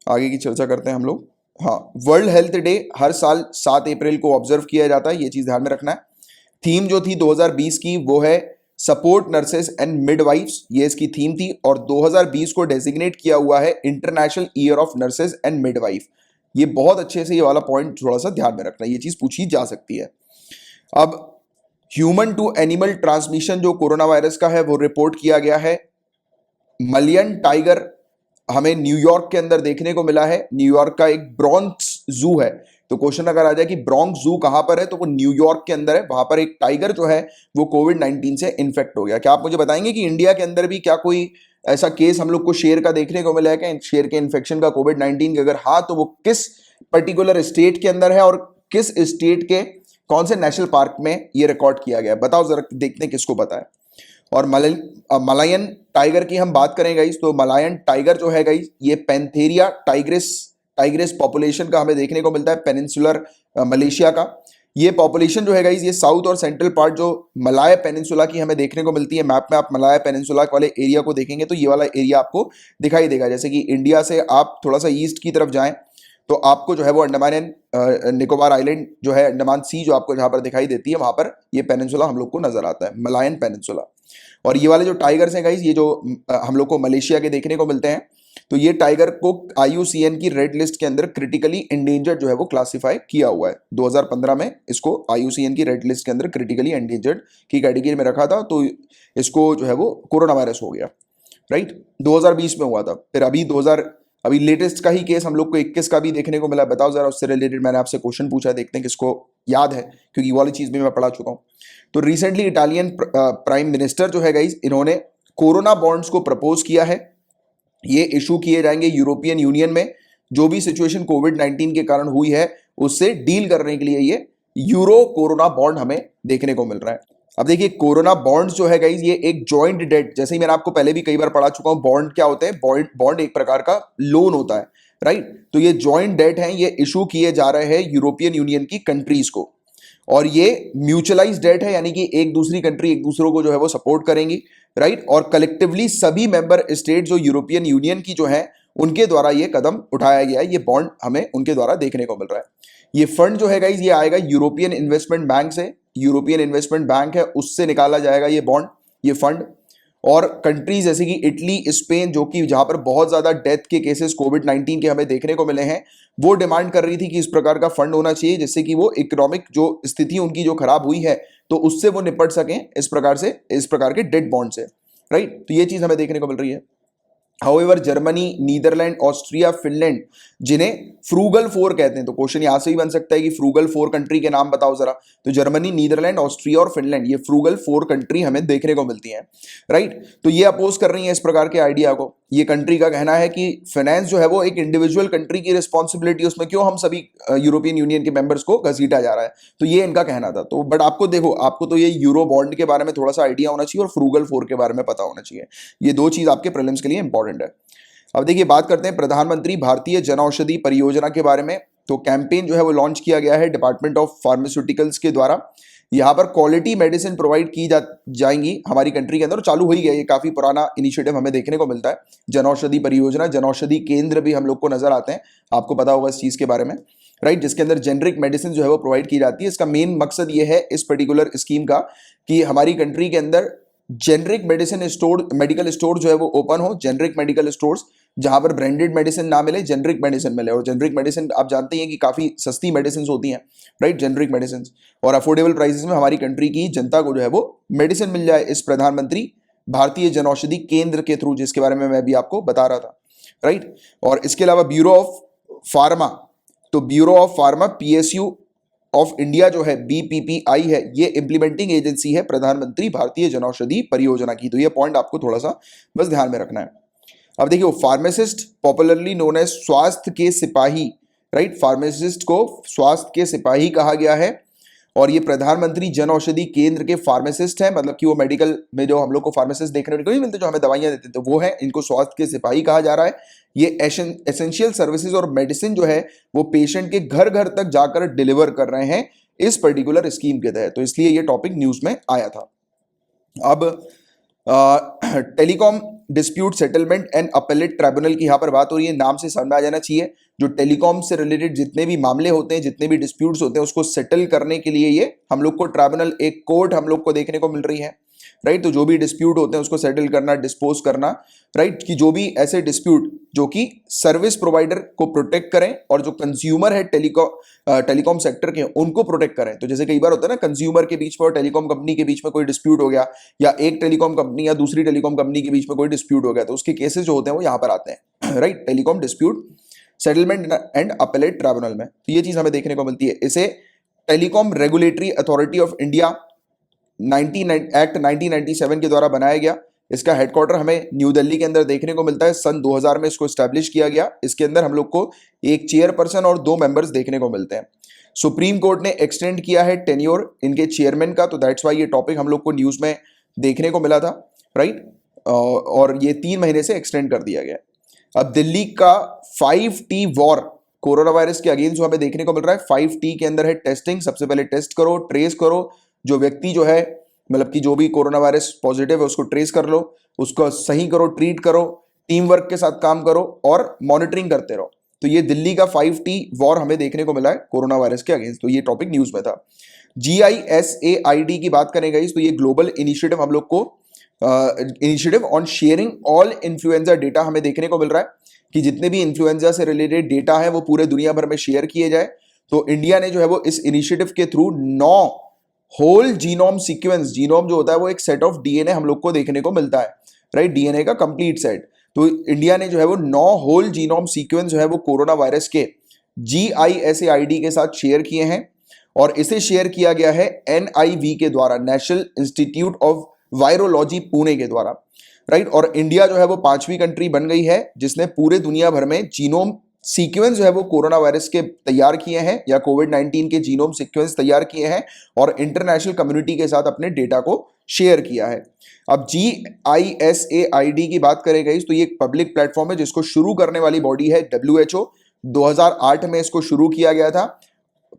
आगे की चर्चा करते हैं हम लोग। हाँ, वर्ल्ड हेल्थ डे हर साल 7 अप्रैल को ऑब्जर्व किया जाता है, ये चीज ध्यान में रखना है। थीम जो थी 2020 की वो है सपोर्ट नर्सेस एंड मिडवाइफ्स, ये इसकी थीम थी। और 2020 को डेजिग्नेट किया हुआ है international year of nurses and midwife. ये बहुत अच्छे से ये वाला पॉइंट थोड़ा सा ध्यान में रखना है, ये चीज पूछी जा सकती है। अब ह्यूमन टू एनिमल ट्रांसमिशन जो कोरोना वायरस का है वो रिपोर्ट किया गया है। मलियन टाइगर हमें न्यूयॉर्क के अंदर देखने को मिला है। न्यूयॉर्क का एक ब्रॉन्क्स जू है, तो क्वेश्चन अगर आ जाए कि ब्रॉन्क्स जू कहां पर है तो वो न्यूयॉर्क के अंदर है। वहां पर एक टाइगर जो है वो कोविड-19 से इन्फेक्ट हो गया। क्या आप मुझे बताएंगे कि इंडिया के अंदर भी क्या कोई ऐसा केस हम लोग को शेर का देखने को मिला है क्या, शेर के इन्फेक्शन का कोविड-19 के? अगर हाँ तो वो किस पर्टिकुलर स्टेट के अंदर है और किस स्टेट के कौन से नेशनल पार्क में ये रिकॉर्ड किया गया है? बताओ जरा, देखते हैं किसको पता है। और मलायन टाइगर की हम बात करें गाइस, तो मलायन टाइगर जो है गाइस ये पैंथेरिया टाइग्रिस पॉपुलेशन का हमें देखने को मिलता है पेनिनसुलर मलेशिया का। ये पॉपुलेशन जो है गाइस ये साउथ और सेंट्रल पार्ट जो मलाया पेनिनसुला की हमें देखने को मिलती है। मैप में आप मलाया पेनिनसुला वाले एरिया को देखेंगे तो ये वाला एरिया आपको दिखाई देगा। जैसे कि इंडिया से आप थोड़ा सा ईस्ट की तरफ जाएं तो आपको जो है वो अंडमान एंड निकोबार आइलैंड जो है, अंडमान सी जो आपको जहां पर दिखाई देती है, वहां पर ये पेनिनसुला हम लोग को नजर आता है, मलायन पेनिनसुला। और ये वाले जो टाइगर्स हैं गाइस ये जो हम लोग को मलेशिया के देखने को मिलते हैं, तो ये टाइगर को IUCN की रेड लिस्ट के अंदर क्रिटिकली एंडेंजर्ड जो है वो क्लासिफाई किया हुआ है। 2015 में इसको IUCN की रेड लिस्ट के अंदर क्रिटिकली एंडेंजर्ड की कैटेगरी में रखा था, तो इसको जो है वो कोरोना वायरस हो गया, राइट। 2020 में हुआ था। फिर अभी लेटेस्ट का ही केस हम लोग को 21 का भी देखने को मिला। बताओ जरा, उससे रिलेटेड मैंने आपसे क्वेश्चन पूछा है, देखते हैं किसको याद है, क्योंकि वाली चीज भी मैं पढ़ा चुका हूं। तो रिसेंटली इटालियन प्राइम मिनिस्टर जो है गाइस इन्होंने कोरोना बॉन्ड्स को प्रपोज किया है। ये इशू किए जाएंगे यूरोपियन यूनियन में। जो भी सिचुएशन कोविड-19 के कारण हुई है उससे डील करने के लिए ये यूरो कोरोना बॉन्ड हमें देखने को मिल रहा है। अब देखिए, कोरोना बॉन्ड्स जो है गाइस ये एक जॉइंट डेट, जैसे ही मैंने आपको पहले भी कई बार पढ़ा चुका हूं, बॉन्ड क्या होते हैं? बॉन्ड एक प्रकार का लोन होता है, राइट। तो ये जॉइंट डेट है, ये इशू किए जा रहे हैं यूरोपियन यूनियन की कंट्रीज को, और ये म्यूचुअलाइज डेट है, यानी कि एक दूसरी कंट्री एक दूसरों को जो है वो सपोर्ट करेंगी, राइट। और कलेक्टिवली सभी मेंबर स्टेट जो यूरोपियन यूनियन की जो है उनके द्वारा ये कदम उठाया गया है। ये बॉन्ड हमें उनके द्वारा देखने को मिल रहा है। ये फंड जो है गाइस ये आएगा यूरोपियन इन्वेस्टमेंट बैंक से, यूरोपियन इन्वेस्टमेंट बैंक है उससे निकाला जाएगा ये बॉन्ड, ये फंड। और कंट्रीज जैसे कि इटली, स्पेन, जो कि जहां पर बहुत ज्यादा डेथ के केसेस कोविड-19 के हमें देखने को मिले हैं, वो डिमांड कर रही थी कि इस प्रकार का फंड होना चाहिए जिससे कि वो इकोनॉमिक जो स्थिति उनकी जो खराब हुई है तो उससे वो निपट सकें इस प्रकार के डेट बॉन्ड से, राइट। तो ये चीज हमें देखने को मिल रही है। However Germany, Netherlands, Austria, Finland, जिन्हें फ्रूगल फोर कहते हैं, तो क्वेश्चन यहां से भी बन सकता है कि फ्रूगल फोर कंट्री के नाम बताओ जरा। तो जर्मनी, नीदरलैंड, ऑस्ट्रिया और फिनलैंड, ये फ्रूगल फोर कंट्री हमें देखने को मिलती हैं, राइट। तो ये अपोज कर रही हैं इस प्रकार के आइडिया को। ये कंट्री का कहना है कि फाइनेंस जो है वो एक इंडिविजुअल कंट्री की रिस्पॉन्सिबिलिटी, उसमें क्यों हम सभी यूरोपियन यूनियन के मेंबर्स को घसीटा जा रहा है। तो ये इनका कहना था। तो बट आपको देखो, आपको तो ये यूरो बॉन्ड के बारे में थोड़ा सा आइडिया होना चाहिए और फ्रूगल फोर के बारे में पता होना चाहिए। ये दो चीज आपके प्रीलिम्स के लिए इंपॉर्टेंट है। अब देखिए बात करते हैं प्रधानमंत्री भारतीय जनऔषधि परियोजना के बारे में। तो कैंपेन जो है वो लॉन्च किया गया है डिपार्टमेंट ऑफ फार्मास्यूटिकल्स के द्वारा। यहाँ पर क्वालिटी मेडिसिन प्रोवाइड की जाएंगी हमारी कंट्री के अंदर, चालू हो ही गया। ये काफी पुराना इनिशिएटिव हमें देखने को मिलता है, जनऔषधि परियोजना। जनऔषधि केंद्र भी हम लोग को नजर आते हैं, आपको पता होगा इस चीज के बारे में, राइट, जिसके अंदर जेनरिक मेडिसिन जो है वो प्रोवाइड की जाती है। इसका मेन मकसद ये है इस पर्टिकुलर स्कीम का कि हमारी कंट्री के अंदर generic medicine store, medical store जो है वो ओपन हो, जेनरिक मेडिकल स्टोर्स, जहां पर ब्रांडेड मेडिसिन ना मिले, जेनरिक मेडिसिन मिले। और जेनरिक मेडिसिन आप जानते हैं कि काफी सस्ती मेडिसिन होती हैं, राइट, जेनरिक मेडिसिन, और अफोर्डेबल प्राइसेस में हमारी कंट्री की जनता को जो है वो मेडिसिन मिल जाए इस प्रधानमंत्री भारतीय जनऔषधि केंद्र के थ्रू, जिसके बारे में मैं भी आपको बता रहा था, राइट। और इसके अलावा ब्यूरो ऑफ फार्मा, तो bureau of pharma PSU of India जो है, बीपीपीआई है, ये इंप्लीमेंटिंग एजेंसी है प्रधानमंत्री भारतीय जनऔषधि परियोजना की। तो ये पॉइंट आपको थोड़ा सा बस ध्यान में रखना है। अब देखिए, फार्मासिस्ट पॉपुलरली नोन एज स्वास्थ्य के सिपाही, राइट, फार्मासिस्ट को स्वास्थ्य के सिपाही कहा गया है। और ये प्रधानमंत्री जन औषधि केंद्र के फार्मासिस्ट हैं, मतलब कि वो मेडिकल में जो हम लोग को फार्मासिस्ट देखने को नहीं मिलते, जो हमें दवाइयां देते थे, तो वो है, इनको स्वास्थ्य के सिपाही कहा जा रहा है। ये एसेंशियल सर्विसेज और मेडिसिन जो है वो पेशेंट के घर घर तक जाकर डिलीवर कर रहे हैं इस पर्टिकुलर स्कीम के तहत। तो इसलिए ये टॉपिक न्यूज में आया था। अब telecom dispute settlement and appellate tribunal की यहाँ पर बात हो रही है, नाम से समझ में आ जाना चाहिए। जो टेलीकॉम से रिलेटेड जितने भी मामले होते हैं, जितने भी डिस्प्यूट्स होते हैं, उसको सेटल करने के लिए ये हम लोग को ट्राइब्यूनल, एक कोर्ट हम लोग को देखने को मिल रही है, राइट। तो जो भी डिस्प्यूट होते हैं उसको सेटल करना, डिस्पोज करना, राइट, कि जो भी ऐसे डिस्प्यूट जो कि सर्विस प्रोवाइडर को प्रोटेक्ट करें और जो कंज्यूमर है टेलीकॉम सेक्टर के, उनको प्रोटेक्ट करें। तो जैसे कई बार होता है ना, कंज्यूमर के बीच में और टेलीकॉम कंपनी के बीच में कोई डिस्प्यूट हो गया, या एक टेलीकॉम कंपनी या दूसरी टेलीकॉम कंपनी के बीच में कोई डिस्प्यूट हो गया, तो उसके केसेस जो होते हैं वो यहाँ पर आते हैं, right, telecom dispute settlement and appellate tribunal में। तो ये चीज हमें देखने को मिलती है। इसे telecom regulatory authority of India act 1997 के द्वारा बनाया गया। इसका हेडक्वार्टर हमें न्यू दिल्ली के अंदर देखने को मिलता है। सन 2000 में इसको स्टैब्लिश किया गया। इसके अंदर हम लोग को एक चेयरपर्सन और 2 मेंबर्स देखने को मिलते हैं। सुप्रीम कोर्ट ने एक्सटेंड किया है टेन्योर इनके चेयरमैन का, तो दैट्स वाई ये टॉपिक हम लोग को न्यूज में देखने को मिला था, राइट। और ये 3 महीने से एक्सटेंड कर दिया गया। अब दिल्ली का 5T वॉर कोरोना वायरस के अगेंस्ट जो हमें देखने को मिल रहा है, 5T के अंदर है टेस्टिंग। सबसे पहले टेस्ट करो, ट्रेस करो, जो व्यक्ति जो है, मतलब कि जो भी कोरोना वायरस पॉजिटिव है उसको ट्रेस कर लो, उसको सही करो, ट्रीट करो, टीम वर्क के साथ काम करो और मॉनिटरिंग करते रहो। तो ये दिल्ली का 5T वॉर हमें देखने को मिला है कोरोना वायरस के अगेंस्ट। तो ये टॉपिक न्यूज में था। GISAID की बात करें गई तो ये ग्लोबल इनिशिएटिव हम लोग को initiative on sharing all influenza data हमें देखने को मिल रहा है कि जितने भी इन्फ्लुएंजा से रिलेटेड डेटा है वो पूरे दुनिया भर में शेयर किए जाए। तो इंडिया ने जो है वो इस इनिशिएटिव के through 9 whole genome sequence, genome जो होता है वो एक सेट ऑफ डीएनए हम लोग को देखने को मिलता है, राइट, डीएनए का कंप्लीट सेट। तो इंडिया ने जो है वो 9 होल जीनोम सीक्वेंस जो है वो कोरोना वायरस के GISAID के साथ शेयर किए हैं। और इसे शेयर किया गया है NIV के द्वारा, national institute of virology Pune के द्वारा, राइट। और इंडिया जो है वो 5वीं कंट्री बन गई है जिसने पूरे दुनिया भर में जीनोम सीक्वेंस जो है वो कोरोना वायरस के तैयार किए हैं, या कोविड-19 के जीनोम सीक्वेंस तैयार किए हैं और इंटरनेशनल कम्युनिटी के साथ अपने डेटा को शेयर किया है। अब GISAID की बात करें गई तो ये एक पब्लिक प्लेटफॉर्म है जिसको शुरू करने वाली बॉडी है WHO। 2008 में इसको शुरू किया गया था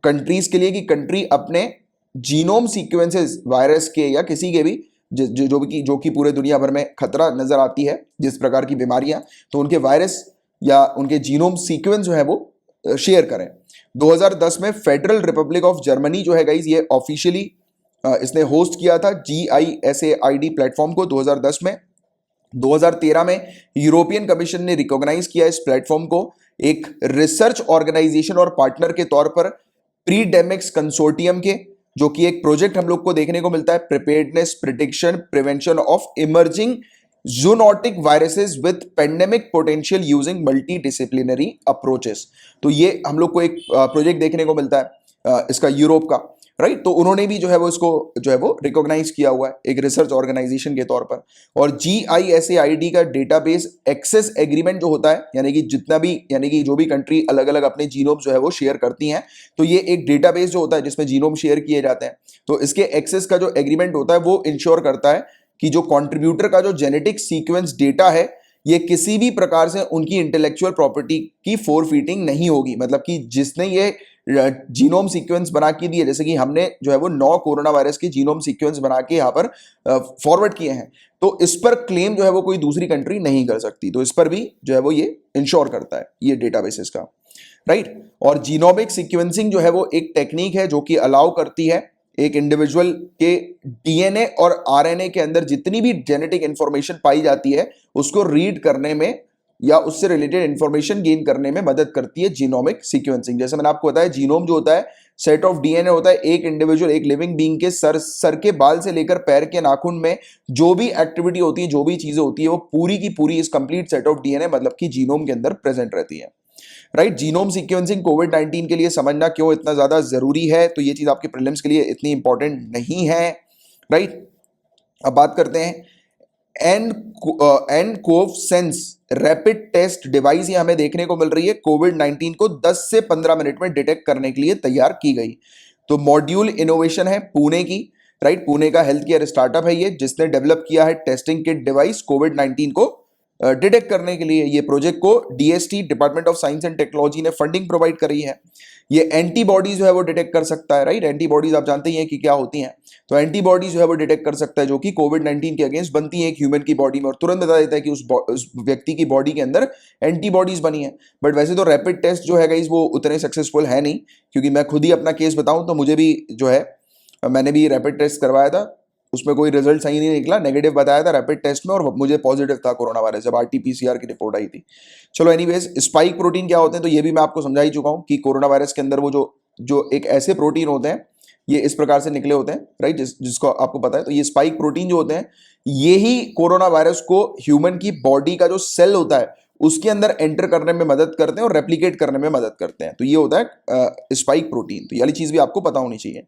कंट्रीज के लिए कि कंट्री अपने जीनोम सीक्वेंसेस वायरस के या किसी के भी जो कि पूरे दुनिया भर में खतरा नजर आती है, जिस प्रकार की बीमारियां, तो उनके वायरस या उनके जीनोम सीक्वेंस जो है वो शेयर करें। 2010 में फेडरल रिपब्लिक ऑफ जर्मनी जो है गाइस, ये ऑफिशियली इसने होस्ट किया था GISAID प्लेटफॉर्म को 2010 में। 2013 में यूरोपियन कमीशन ने रिकॉग्नाइज किया इस प्लेटफॉर्म को एक रिसर्च ऑर्गेनाइजेशन और पार्टनर के तौर पर प्रीडेमिक्स कंसोर्टियम के, जो कि एक प्रोजेक्ट हम लोग को देखने को मिलता है, preparedness, prediction, prevention of emerging zoonotic viruses with pandemic potential using multi disciplinary approaches. तो ये हम लोग को एक प्रोजेक्ट देखने को मिलता है इसका यूरोप का, राइट। तो उन्होंने भी जो है वो इसको जो है वो रिकॉग्नाइज किया हुआ है एक रिसर्च ऑर्गेनाइजेशन के तौर पर। और GISAID का डेटाबेस एक्सेस एग्रीमेंट जो होता है, यानी कि जितना भी, यानी कि जो भी कंट्री अलग अलग अपने जीनोम जो है वो शेयर करती हैं, तो ये एक डेटाबेस जो होता है जिसमें जीनोम शेयर किए जाते हैं, तो इसके एक्सेस का जो एग्रीमेंट होता है वो इंश्योर करता है कि जो कंट्रीब्यूटर का जो जेनेटिक सीक्वेंस डेटा है, ये किसी भी प्रकार से उनकी इंटेलेक्चुअल प्रॉपर्टी की फोरफीटिंग नहीं होगी। मतलब कि जिसने ये जीनोम सीक्वेंस बना के दिए, जैसे कि हमने जो है वो 9 कोरोना वायरस के जीनोम सीक्वेंस बना के यहाँ पर फॉरवर्ड किए हैं, तो इस पर क्लेम जो है वो कोई दूसरी कंट्री नहीं कर सकती। तो इस पर भी जो है वो ये इंश्योर करता है ये डेटाबेसेस का, राइट। और जीनोमिक सीक्वेंसिंग जो है वो एक टेक्निक है जो कि अलाउ करती है एक इंडिविजुअल के DNA और RNA के अंदर जितनी भी जेनेटिक इंफॉर्मेशन पाई जाती है उसको रीड करने में या उससे रिलेटेड इंफॉर्मेशन गेन करने में मदद करती है जीनोमिक सीक्वेंसिंग। जैसे मैंने आपको बताया, जीनोम जो होता है सेट ऑफ DNA होता है। एक इंडिविजुअल, एक लिविंग बीइंग के सर के बाल से लेकर पैर के नाखून में जो भी एक्टिविटी होती है, जो भी चीजें होती है, वो पूरी की पूरी इस कंप्लीट सेट ऑफ DNA मतलब कि जीनोम के अंदर प्रेजेंट रहती है, राइट। जीनोम सीक्वेंसिंग कोविड-19 के लिए समझना क्यों इतना ज्यादा जरूरी है, तो ये चीज आपके प्रीलिम्स के लिए इतनी इंपॉर्टेंट नहीं है, राइट। अब बात करते हैं nCoV sense rapid test device. ये हमें देखने को मिल रही है कोविड-19 को 10 से 15 मिनट में डिटेक्ट करने के लिए तैयार की गई। तो मॉड्यूल इनोवेशन है पुणे की, राइट। पुणे का हेल्थ केयर स्टार्टअप है ये, जिसने डेवलप किया है टेस्टिंग किट डिवाइस कोविड-19 को डिटेक्ट करने के लिए। ये प्रोजेक्ट को DST department of science and technology ने फंडिंग प्रोवाइड करी है। ये एंटीबॉडीज जो है वो डिटेक्ट कर सकता है, राइट। एंटीबॉडीज आप जानते ही हैं कि क्या होती हैं। तो एंटीबॉडीज जो है वो डिटेक्ट कर सकता है जो कि कोविड-19 के अगेंस्ट बनती है एक ह्यूमन की बॉडी में, और तुरंत बता देता है कि उस व्यक्ति की बॉडी के अंदर एंटीबॉडीज बनी है। बट वैसे तो रैपिड टेस्ट जो है गाइस वो उतने सक्सेसफुल है नहीं, क्योंकि मैं खुद ही अपना केस बताऊं तो मुझे भी जो है, मैंने भी रैपिड टेस्ट करवाया था, उसमें कोई रिजल्ट सही नहीं निकला, नेगेटिव बताया था रैपिड टेस्ट में, और मुझे पॉजिटिव था कोरोना वायरस जब RT-PCR की रिपोर्ट आई थी। चलो एनीवेज, स्पाइक प्रोटीन क्या होते हैं तो ये भी मैं आपको समझा ही चुका हूं कि कोरोना वायरस के अंदर वो जो एक ऐसे प्रोटीन होते हैं, ये इस प्रकार से निकले होते हैं, राइट, जिसको आपको पता है। तो ये स्पाइक प्रोटीन जो होते हैं, ये ही कोरोना वायरस को ह्यूमन की बॉडी का जो सेल होता है उसके अंदर एंटर करने में मदद करते हैं और रेप्लिकेट करने में मदद करते हैं। तो ये होता है स्पाइक प्रोटीन। तो ये वाली चीज भी आपको पता होनी चाहिए।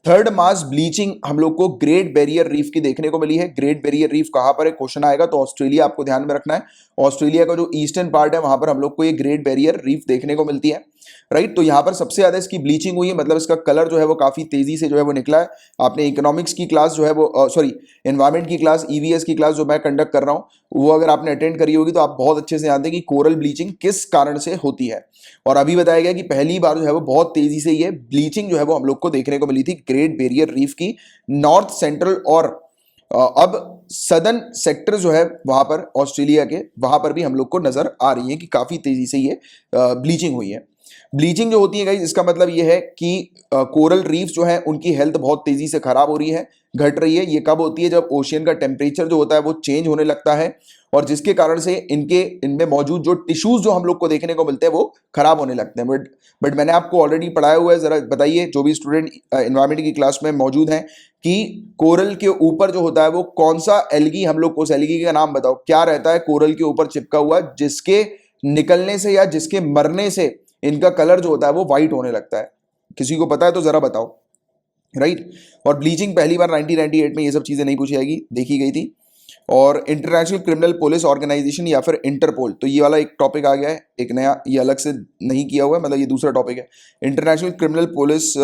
थर्ड मास ब्लीचिंग हम लोग को ग्रेट बैरियर रीफ की देखने को मिली है। ग्रेट बैरियर रीफ कहां पर है, क्वेश्चन आएगा तो ऑस्ट्रेलिया आपको ध्यान में रखना है। ऑस्ट्रेलिया का जो ईस्टर्न पार्ट है वहां पर हम लोग को ये ग्रेट बैरियर रीफ देखने को मिलती है, राइट। तो यहां पर सबसे ज्यादा इसकी ब्लीचिंग हुई है, मतलब इसका कलर जो है वो काफी तेजी से जो है वो निकला है। आपने इकोनॉमिक्स की क्लास जो है वो सॉरी एनवायरमेंट की क्लास, EVS की क्लास जो मैं कंडक्ट कर रहा हूं, वो अगर आपने अटेंड करी होगी तो आप बहुत अच्छे से जानते हैं कि कोरल ब्लीचिंग किस कारण से होती है। और अभी बताया गया कि पहली बार जो है वो बहुत तेजी से ये ब्लीचिंग जो है वो हम लोग को देखने को मिली थी ग्रेट बैरियर रीफ की नॉर्थ सेंट्रल और अब सदर्न सेक्टर जो है वहां पर ऑस्ट्रेलिया के, वहां पर भी हम लोग को नजर आ रही है कि काफी तेजी से ये ब्लीचिंग हुई है। ब्लीचिंग जो होती है गाइस, इसका मतलब ये है कि कोरल रीफ जो है उनकी हेल्थ बहुत तेजी से खराब हो रही है, घट रही है। ये कब होती है, जब ओशियन का टेम्परेचर जो होता है वो चेंज होने लगता है, और जिसके कारण से इनमें मौजूद जो टिश्यूज जो हम लोग को देखने को मिलते हैं वो खराब होने लगते हैं। बट मैंने आपको ऑलरेडी पढ़ाया हुआ है, जरा बताइए जो भी स्टूडेंट एनवायरमेंट की क्लास में मौजूद हैं, कि कोरल के ऊपर जो होता है वो कौन सा एल्गी, हम लोग उस एल्गी का नाम बताओ, क्या रहता है कोरल के ऊपर चिपका हुआ, जिसके निकलने से या जिसके मरने से इनका कलर जो होता है वो व्हाइट होने लगता है। किसी को पता है तो जरा बताओ, राइट। और ब्लीचिंग पहली बार 1998 में ये सब चीजें नहीं पूछी जाएगी, देखी गई थी। और इंटरनेशनल क्रिमिनल पुलिस ऑर्गेनाइजेशन या फिर इंटरपोल, तो ये वाला एक टॉपिक आ गया है, एक नया, ये अलग से नहीं किया हुआ है, मतलब ये दूसरा टॉपिक है। International criminal police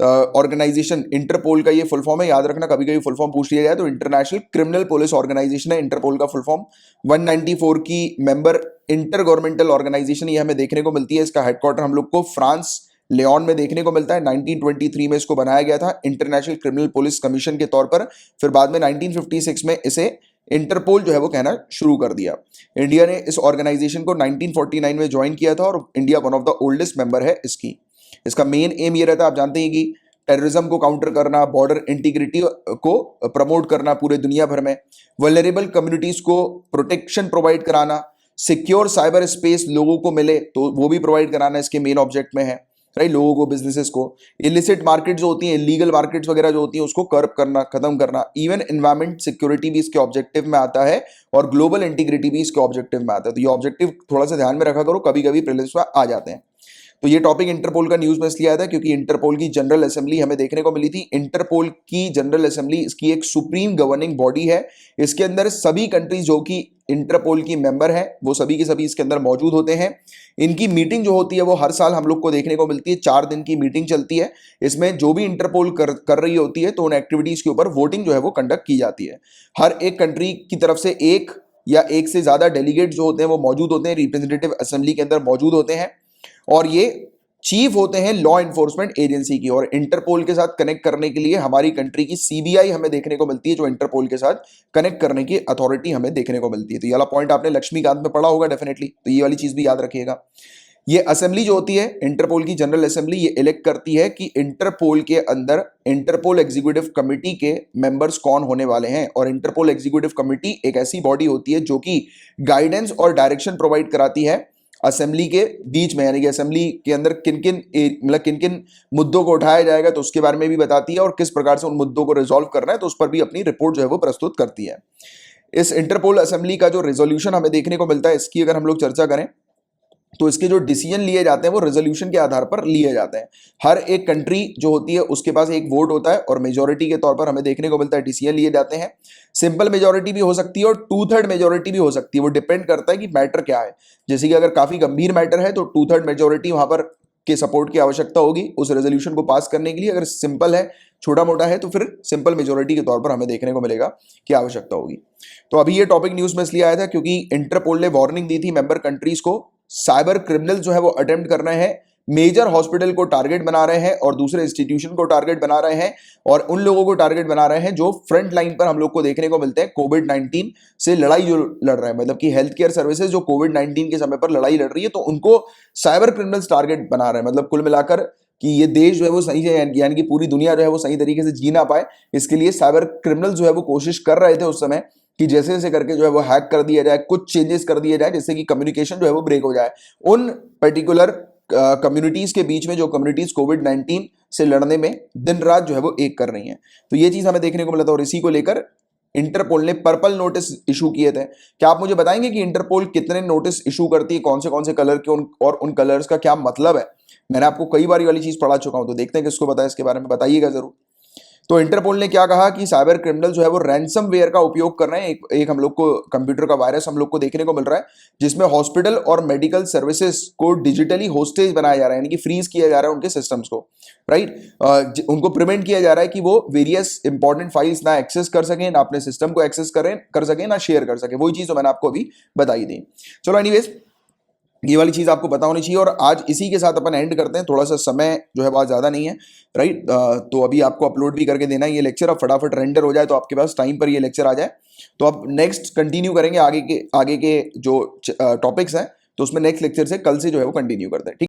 organisation, Interpol का ये फुल फॉर्म है, याद रखना, कभी कभी फुल फॉर्म पूछ लिया जाए तो इंटरनेशनल क्रिमिनल पुलिस ऑर्गेनाइजेशन है इंटरपोल का फुल फॉर्म। 194 की मेंबर इंटर गवर्नमेंटल ऑर्गेनाइजेशन ये हमें देखने को मिलती है। इसका हेडक्वार्टर हम लोग को फ्रांस लियोन में देखने को मिलता है। 1923 में इसको बनाया गया था इंटरनेशनल क्रिमिनल पुलिस कमीशन के तौर पर, फिर बाद में 1956 में इसे इंटरपोल जो है वो कहना शुरू कर दिया। इंडिया ने इस ऑर्गेनाइजेशन को 1949 में ज्वाइन किया था, और India one of the oldest member है इसकी। इसका मेन एम ये रहता है, आप जानते हैं कि टेररिज्म को काउंटर करना, बॉर्डर इंटीग्रिटी को प्रमोट करना पूरे दुनिया भर में, वल्नरेबल कम्युनिटीज को प्रोटेक्शन प्रोवाइड कराना, सिक्योर साइबर स्पेस लोगों को मिले तो वो भी प्रोवाइड कराना इसके मेन ऑब्जेक्ट में है। राइट, लोगों को, बिजनेसेस को। इलिसिट मार्केट जो होती हैं, इलीगल मार्केट्स वगैरह जो होती हैं, उसको कर्ब करना, खत्म करना। इवन एनवायरमेंट सिक्योरिटी भी इसके ऑब्जेक्टिव में आता है और ग्लोबल इंटीग्रिटी भी इसके ऑब्जेक्टिव में आता है। तो ये ऑब्जेक्टिव थोड़ा सा ध्यान में रखा करो, कभी कभी प्रीलिम्स में आ जाते हैं। तो ये टॉपिक इंटरपोल का न्यूज में इसलिए आया था क्योंकि इंटरपोल की जनरल असेंबली हमें देखने को मिली थी। इंटरपोल की जनरल असेंबली इसकी एक सुप्रीम गवर्निंग बॉडी है। इसके अंदर सभी कंट्रीज जो कि इंटरपोल की मेंबर है वो सभी के सभी इसके अंदर मौजूद होते हैं। इनकी मीटिंग जो होती है वो हर साल हम लोग को देखने को मिलती है, 4 दिन की मीटिंग चलती है। इसमें जो भी इंटरपोल कर रही होती है तो उन एक्टिविटीज के ऊपर वोटिंग जो है वो कंडक्ट की जाती है। हर एक कंट्री की तरफ से एक या एक से ज्यादा डेलीगेट जो होते हैं वो मौजूद होते हैं, रिप्रेजेंटेटिव असेंबली के अंदर मौजूद होते हैं। और ये चीफ होते हैं लॉ एनफोर्समेंट एजेंसी की। और इंटरपोल के साथ कनेक्ट करने के लिए हमारी कंट्री की सीबीआई हमें देखने को मिलती है, जो इंटरपोल के साथ कनेक्ट करने की अथॉरिटी हमें देखने को मिलती है। तो ये वाला पॉइंट आपने लक्ष्मीकांत में पढ़ा होगा डेफिनेटली, तो ये वाली चीज भी याद रखिएगा। ये असेंबली जो होती है इंटरपोल की जनरल असेंबली, ये इलेक्ट करती है कि इंटरपोल के अंदर इंटरपोल एग्जीक्यूटिव कमिटी के मेंबर्स कौन होने वाले हैं। और इंटरपोल एग्जीक्यूटिव कमिटी एक ऐसी बॉडी होती है जो कि गाइडेंस और डायरेक्शन प्रोवाइड कराती है असेंबली के बीच में, यानी कि असेंबली के अंदर किन किन मुद्दों को उठाया जाएगा तो उसके बारे में भी बताती है, और किस प्रकार से उन मुद्दों को रिजॉल्व करना है तो उस पर भी अपनी रिपोर्ट जो है वो प्रस्तुत करती है। इस इंटरपोल असेंबली का जो रेजोल्यूशन हमें देखने को मिलता है, इसकी अगर हम लोग चर्चा करें तो इसके जो डिसीजन लिए जाते हैं वो रेजोल्यूशन के आधार पर लिए जाते हैं। हर एक कंट्री जो होती है उसके पास एक वोट होता है और मेजोरिटी के तौर पर हमें देखने को मिलता है डिसीजन लिए जाते हैं। सिंपल मेजोरिटी भी हो सकती है और 2/3 मेजोरिटी भी हो सकती है, वो डिपेंड करता है कि मैटर क्या है। जैसे कि अगर काफी गंभीर मैटर है तो 2/3 मेजोरिटी वहां पर के सपोर्ट की आवश्यकता होगी उस रेजोल्यूशन को पास करने के लिए। अगर सिंपल है, छोटा मोटा है, तो फिर सिंपल मेजोरिटी के तौर पर हमें देखने को मिलेगा कि आवश्यकता होगी। तो अभी ये टॉपिक न्यूज में इसलिए आया था क्योंकि इंटरपोल ने वार्निंग दी थी मेंबर कंट्रीज को, साइबर क्रिमिनल जो है वो अटेम्प्ट कर रहे हैं, मेजर हॉस्पिटल को टारगेट बना रहे हैं और दूसरे इंस्टीट्यूशन को टारगेट बना रहे हैं, और उन लोगों को टारगेट बना रहे हैं जो फ्रंट लाइन पर हम लोग को देखने को मिलते हैं कोविड-19 से लड़ाई जो लड़ रहे हैं। मतलब कि हेल्थ केयर सर्विसेज जो कोविड-19 के समय पर लड़ाई लड़ रही है तो उनको साइबर क्रिमिनल्स टारगेट बना रहे हैं। मतलब कुल मिलाकर कि ये देश जो है वो सही है, यानी कि पूरी दुनिया जो है वो सही तरीके से जी ना पाए, इसके लिए साइबर क्रिमिनल जो है वो कोशिश कर रहे थे उस समय कि जैसे जैसे करके जो है वो हैक कर दिया जाए, कुछ चेंजेस कर दिए जाए जिससे कि कम्युनिकेशन जो है वो ब्रेक हो जाए उन पर्टिकुलर कम्युनिटीज के बीच में, जो कम्युनिटीज कोविड-19 से लड़ने में दिन रात जो है वो एक कर रही हैं। तो ये चीज हमें देखने को मिला था और इसी को लेकर इंटरपोल ने पर्पल नोटिस इशू किए थे। क्या आप मुझे बताएंगे कि इंटरपोल कितने नोटिस इशू करती है, कौन से कलर के, और उन कलर्स का क्या मतलब है? मैंने आपको कई बार ये वाली चीज पढ़ा चुका हूं, तो देखते हैं किसको पता है इसके बारे में, बताइएगा जरूर। तो इंटरपोल ने क्या कहा कि साइबर क्रिमिनल जो है वो रैंसम वेयर का उपयोग कर रहे हैं। एक हम लोग को कंप्यूटर का वायरस हम लोग को देखने को मिल रहा है जिसमें हॉस्पिटल और मेडिकल सर्विसेज को डिजिटली होस्टेज बनाया जा रहा है, यानी कि फ्रीज किया जा रहा है उनके सिस्टम्स को, राइट। उनको प्रिवेंट किया जा रहा है कि वो वेरियस इंपॉर्टेंट फाइल्स ना एक्सेस कर सकें, ना अपने सिस्टम को एक्सेस कर सकें, ना शेयर कर सकें। वही चीज तो मैंने आपको अभी बताई थी। चलो एनीवेज, ये वाली चीज आपको पता होनी चाहिए। और आज इसी के साथ अपन एंड करते हैं, थोड़ा सा समय जो है बहुत ज्यादा नहीं है, राइट। तो अभी आपको अपलोड भी करके देना है ये लेक्चर, अब फटाफट रेंडर हो जाए तो आपके पास टाइम पर ये लेक्चर आ जाए। तो अब नेक्स्ट कंटिन्यू करेंगे आगे के जो टॉपिक्स हैं, तो उसमें नेक्स्ट लेक्चर से कल से जो है वो कंटिन्यू करते हैं, ठीक।